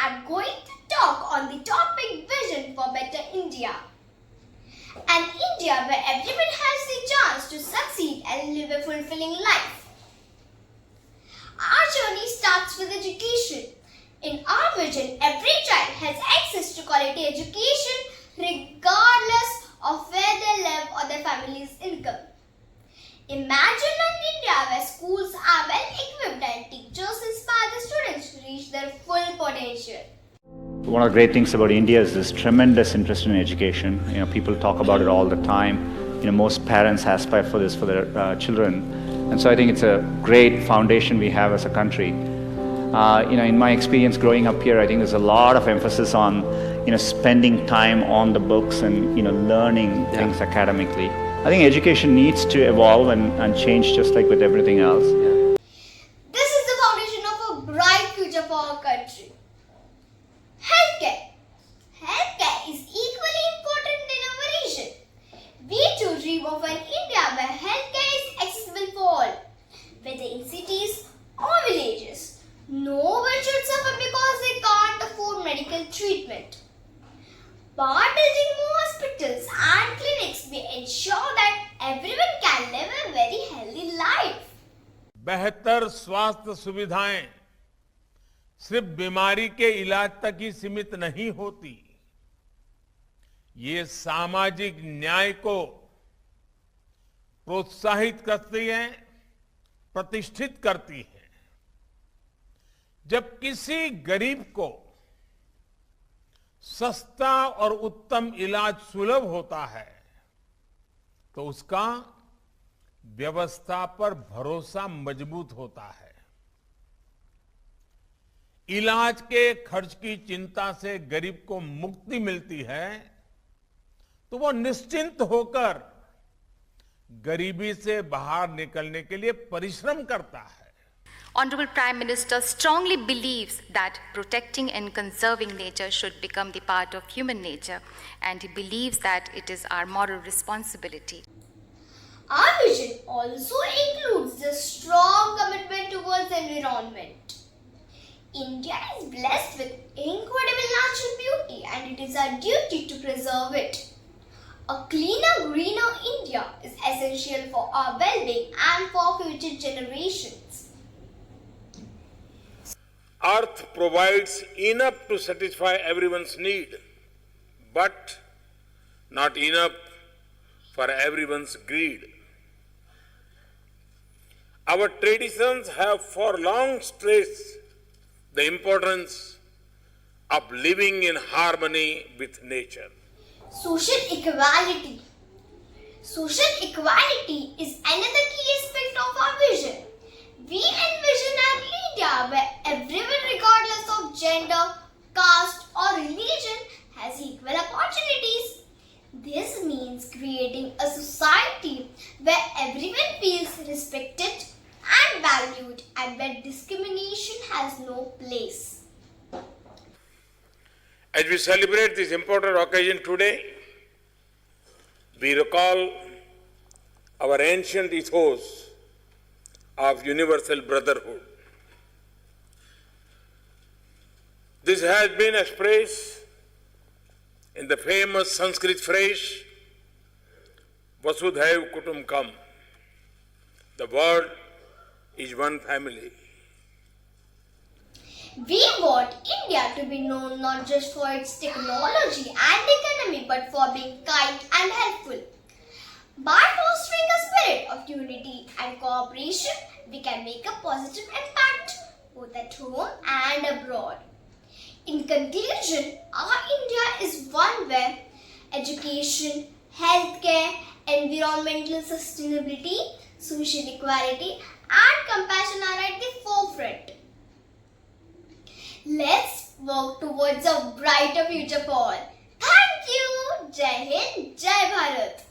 I'm going to talk on the topic Vision for Better India. An India where everyone has the chance to succeed and live a fulfilling life. Our journey starts with education. In our vision, every child has access to quality education regardless of where they live or their family's income. Imagine an India where schools are well equipped and teachers inspire the students to reach their full potential. One of the great things about India is this tremendous interest in education. People talk about it all the time. Most parents aspire for this for their children, and so I think it's a great foundation we have as a country. In my experience growing up here, I think there's a lot of emphasis on spending time on the books and learning things academically. I think education needs to evolve and change just like with everything else. This is the foundation of a bright future for our country. Healthcare. Healthcare is equally important in our region. We too dream of an India where healthcare is accessible for all, whether in cities or villages. No one should suffer because they can't afford medical treatment. By building more hospitals and clinics, we ensure that everyone can live a very healthy life. बेहतर स्वास्थ्य सुविधाएं सिर्फ बीमारी के इलाज तक ही सीमित नहीं होती। ये सामाजिक न्याय को प्रोत्साहित करती है, प्रतिष्ठित करती है। जब किसी गरीब को सस्ता और उत्तम इलाज सुलभ होता है तो उसका व्यवस्था पर भरोसा मजबूत होता है। इलाज के खर्च की चिंता से गरीब को मुक्ति मिलती है तो वो निश्चिंत होकर गरीबी से बाहर निकलने के लिए परिश्रम करता है। Honorable Prime Minister strongly believes that protecting and conserving nature should become the part of human nature, and he believes that it is our moral responsibility. Our vision also includes the strong commitment towards the environment. India is blessed with incredible natural beauty and it is our duty to preserve it. A cleaner, greener India is essential for our well-being and for future generations. Earth provides enough to satisfy everyone's need, but not enough for everyone's greed. Our traditions have for long stressed the importance of living in harmony with nature. Social equality. Social equality is another key aspect of our vision. We envision an India where everyone, regardless of gender, caste, or religion, has equal opportunities. This means creating a society where everyone feels respected and valued and where discrimination has no place. As we celebrate this important occasion today, we recall our ancient ethos of universal brotherhood. This has been expressed in the famous Sanskrit phrase, Vasudhaiv Kutumbakam. The world is one family. We want India to be known not just for its technology and economy but for being kind and helpful. By fostering a spirit of unity and cooperation, we can make a positive impact both at home and abroad. In conclusion, our India is one where education, healthcare, environmental sustainability, social equality and compassion are at the forefront. Let's work towards a brighter future for all. Thank you. Jai Hind, Jai Bharat.